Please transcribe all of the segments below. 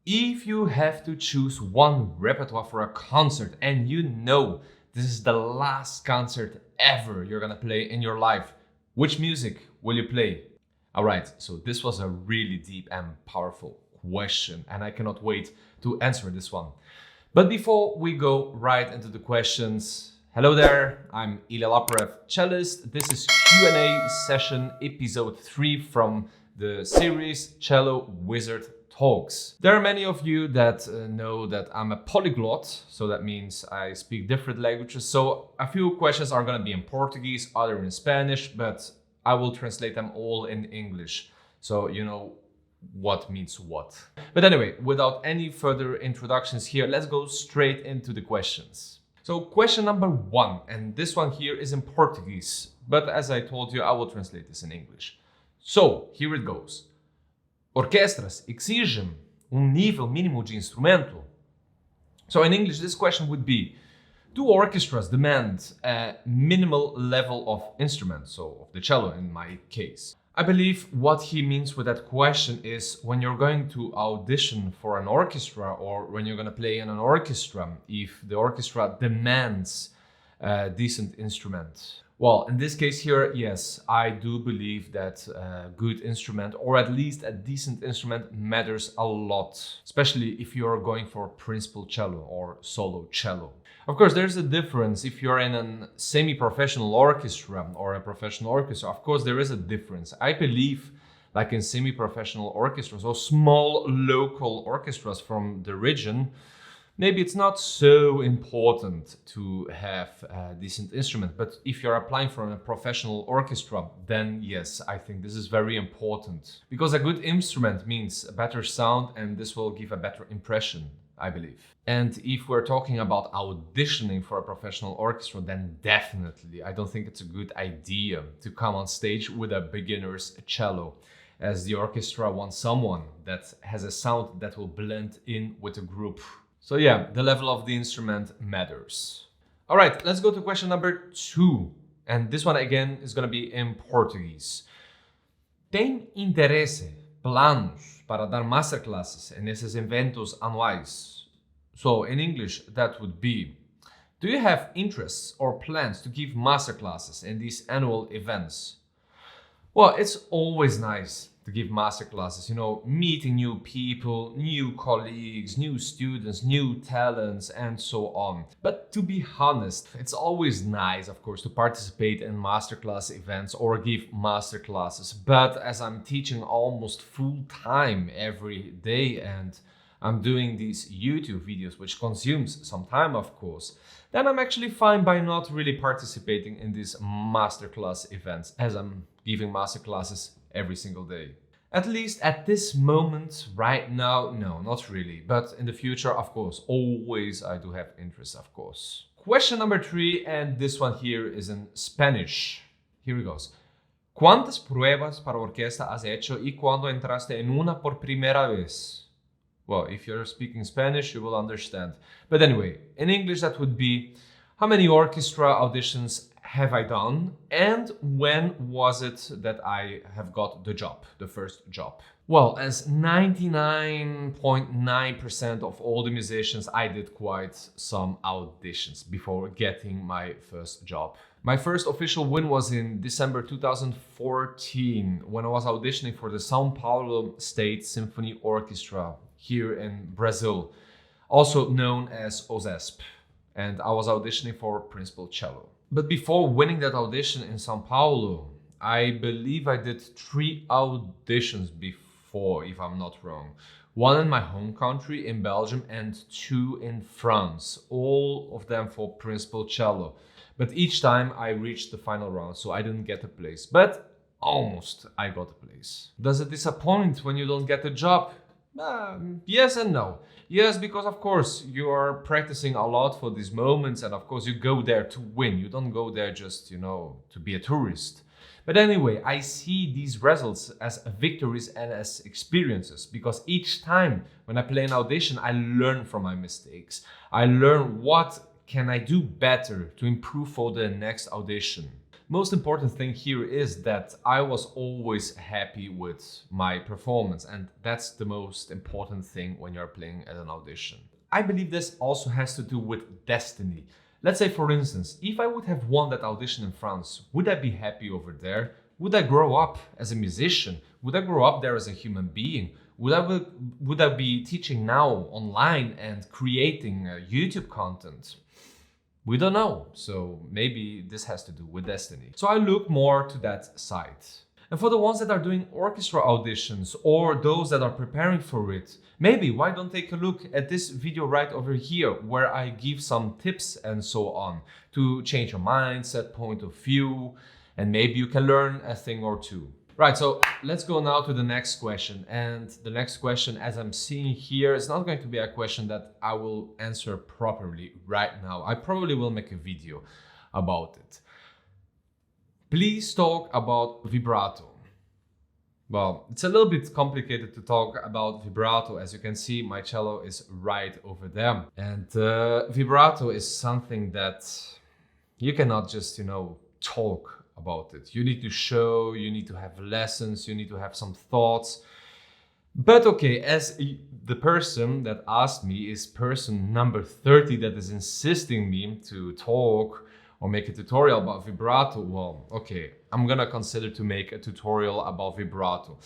If you have to choose one repertoire for a concert and you know this is the last concert ever you're gonna play in your life, which music will you play? Alright, so this was a really deep and powerful question and I cannot wait to answer this one. But before we go right into the questions, hello there, I'm Ilia Laporev, cellist. This is Q&A session episode 3 from the series Cello Wizard Talks. There are many of you that know that I'm a polyglot, so that means I speak different languages. So a few questions are going to be in Portuguese, other in Spanish, but I will translate them all in English. So you know what means what. But anyway, without any further introductions here, let's go straight into the questions. So question number 1, and this one here is in Portuguese, but as I told you, I will translate this in English. So here it goes. Orchestras exigem nível mínimo de instrumento? So in English, this question would be, do orchestras demand a minimal level of instrument, so of the cello in my case? I believe what he means with that question is when you're going to audition for an orchestra or when you're going to play in an orchestra, if the orchestra demands a decent instrument. Well, in this case here, yes, I do believe that a good instrument or at least a decent instrument matters a lot, especially if you're going for principal cello or solo cello. Of course, there's a difference if you're in a semi-professional orchestra or a professional orchestra. Of course, there is a difference. I believe like in semi-professional orchestras or small local orchestras from the region, maybe it's not so important to have a decent instrument, but if you're applying for a professional orchestra, then yes, I think this is very important. Because a good instrument means a better sound and this will give a better impression, I believe. And if we're talking about auditioning for a professional orchestra, then definitely, I don't think it's a good idea to come on stage with a beginner's cello, as the orchestra wants someone that has a sound that will blend in with the group. So yeah, the level of the instrument matters. All right, let's go to question number 2. And this one again is going to be in Portuguese. Tem interesse, planos para dar masterclasses nesses eventos anuais? So in English, that would be, do you have interests or plans to give masterclasses in these annual events? Well, it's always nice to give masterclasses, you know, meeting new people, new colleagues, new students, new talents, and so on. But to be honest, it's always nice, of course, to participate in masterclass events or give masterclasses. But as I'm teaching almost full time every day and I'm doing these YouTube videos, which consumes some time, of course, then I'm actually fine by not really participating in these masterclass events, as I'm giving masterclasses every single day. At least at this moment, right now, no, not really. But in the future, of course, always I do have interest, of course. Question number 3, and this one here is in Spanish. Here it goes. ¿Cuántas pruebas para orquesta has hecho y cuándo entraste en una por primera vez? Well, if you're speaking Spanish, you will understand. But anyway, in English, that would be, how many orchestra auditions have I done? And when was it that I have got the job, the first job? Well, as 99.9% of all the musicians, I did quite some auditions before getting my first job. My first official win was in December 2014 when I was auditioning for the São Paulo State Symphony Orchestra here in Brazil, also known as OSESP, and I was auditioning for principal cello. But before winning that audition in São Paulo, I believe I did 3 auditions before, if I'm not wrong. 1 in my home country in Belgium and 2 in France, all of them for principal cello. But each time I reached the final round, so I didn't get a place, but almost I got a place. Does it disappoint when you don't get a job? Yes and no. Yes, because of course you are practicing a lot for these moments and of course you go there to win. You don't go there just, you know, to be a tourist. But anyway, I see these results as victories and as experiences because each time when I play an audition, I learn from my mistakes. I learn what can I do better to improve for the next audition. Most important thing here is that I was always happy with my performance, and that's the most important thing when you're playing at an audition. I believe this also has to do with destiny. Let's say, for instance, if I would have won that audition in France, would I be happy over there? Would I grow up as a musician? Would I grow up there as a human being? Would I be teaching now online and creating YouTube content? We don't know, so maybe this has to do with destiny. So I look more to that side. And for the ones that are doing orchestra auditions or those that are preparing for it, maybe why don't take a look at this video right over here where I give some tips and so on to change your mindset, point of view, and maybe you can learn a thing or two. Right, so let's go now to the next question. And the next question, as I'm seeing here, is not going to be a question that I will answer properly right now. I probably will make a video about it. Please talk about vibrato. Well, it's a little bit complicated to talk about vibrato. As you can see, my cello is right over there. And vibrato is something that you cannot just, talk about it. You need to show, you need to have lessons, you need to have some thoughts. But okay, as the person that asked me is person number 30 that is insisting me to talk or make a tutorial about vibrato, well, okay, I'm gonna consider to make a tutorial about vibrato.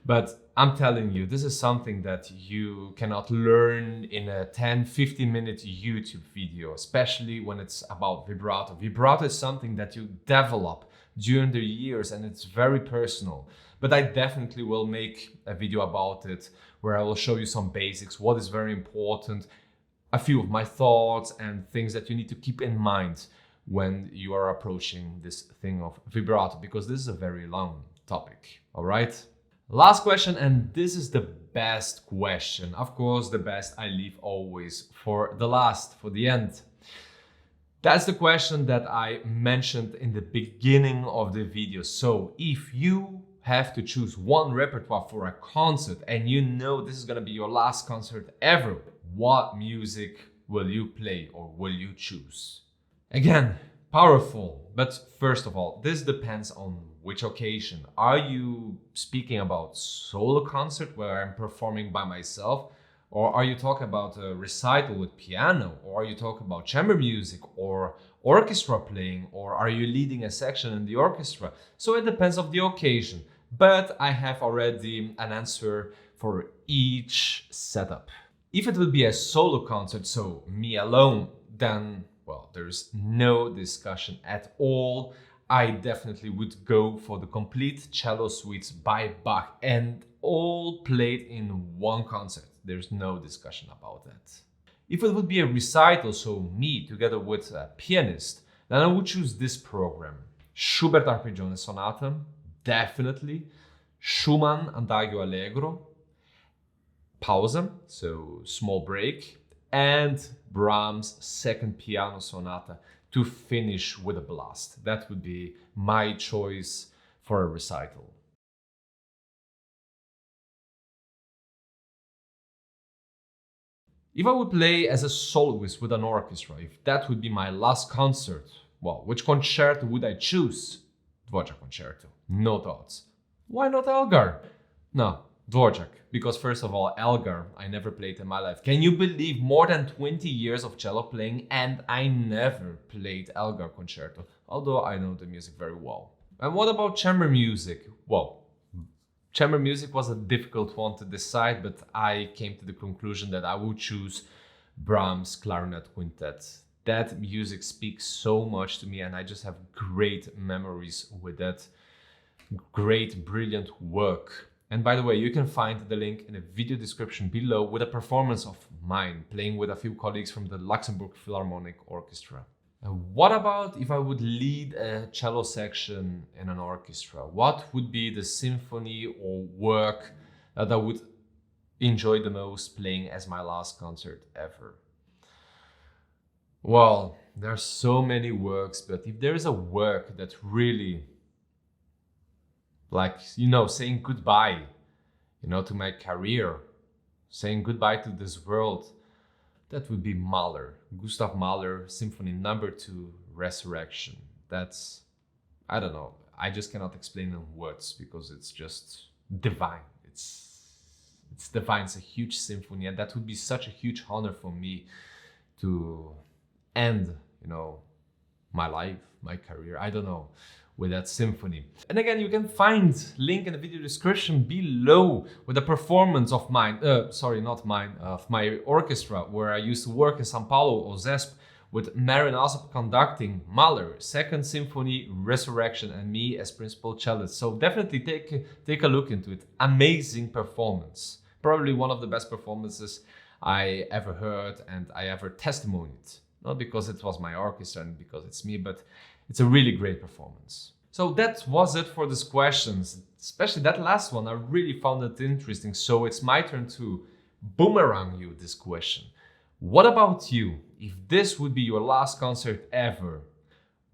But I'm telling you, this is something that you cannot learn in a 10-15 minute YouTube video, especially when it's about vibrato. Vibrato is something that you develop during the years and it's very personal. But I definitely will make a video about it where I will show you some basics, what is very important, a few of my thoughts and things that you need to keep in mind when you are approaching this thing of vibrato, because this is a very long topic, all right? Last question, and this is the best question. Of course, the best I leave always for the last, for the end. That's the question that I mentioned in the beginning of the video. So if you have to choose one repertoire for a concert and you know this is gonna be your last concert ever, what music will you play or will you choose? Again, powerful, but first of all, this depends on which occasion. Are you speaking about solo concert where I'm performing by myself? Or are you talking about a recital with piano? Or are you talking about chamber music or orchestra playing? Or are you leading a section in the orchestra? So it depends on the occasion. But I have already an answer for each setup. If it would be a solo concert, so me alone, then, well, there's no discussion at all. I definitely would go for the complete cello suites by Bach and all played in one concert. There's no discussion about that. If it would be a recital, so me together with a pianist, then I would choose this program. Schubert Arpeggione Sonata, definitely. Schumann Adagio Allegro, Pause, so small break, and Brahms' Second Piano Sonata to finish with a blast. That would be my choice for a recital. If I would play as a soloist with an orchestra, if that would be my last concert, well, which concerto would I choose? Dvorak concerto. No thoughts. Why not Elgar? No, Dvorak. Because first of all, Elgar, I never played in my life. Can you believe more than 20 years of cello playing and I never played Elgar concerto, although I know the music very well. And what about chamber music? Well, chamber music was a difficult one to decide, but I came to the conclusion that I would choose Brahms' Clarinet Quintet. That music speaks so much to me and I just have great memories with that. Great, brilliant work. And by the way, you can find the link in the video description below with a performance of mine, playing with a few colleagues from the Luxembourg Philharmonic Orchestra. And what about if I would lead a cello section in an orchestra? What would be the symphony or work that I would enjoy the most playing as my last concert ever? Well, there are so many works, but if there is a work that really, like, saying goodbye, to my career, saying goodbye to this world, that would be Mahler, Gustav Mahler, Symphony No. 2, Resurrection. I don't know. I just cannot explain in words because it's just divine. It's divine. It's a huge symphony, and that would be such a huge honor for me to end, my life, my career, I don't know, with that symphony. And again, you can find link in the video description below with a performance of mine, of my orchestra, where I used to work in São Paulo, OZESP, with Marin Alsop conducting Mahler, Second Symphony, Resurrection, and me as principal cellist. So definitely take a look into it. Amazing performance. Probably one of the best performances I ever heard and I ever testimonied. Not because it was my orchestra and because it's me, but it's a really great performance. So that was it for these questions. Especially that last one, I really found it interesting. So it's my turn to boomerang you this question. What about you? If this would be your last concert ever,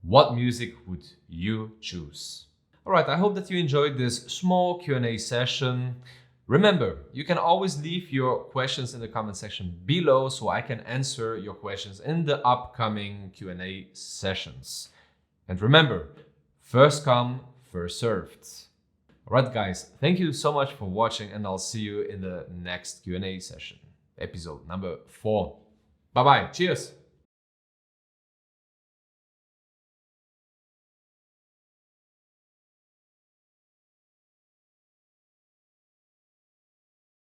what music would you choose? All right, I hope that you enjoyed this small Q&A session. Remember, you can always leave your questions in the comment section below so I can answer your questions in the upcoming Q&A sessions. And remember, first come, first served. All right, guys, thank you so much for watching, and I'll see you in the next Q&A session, episode number 4. Bye-bye. Cheers.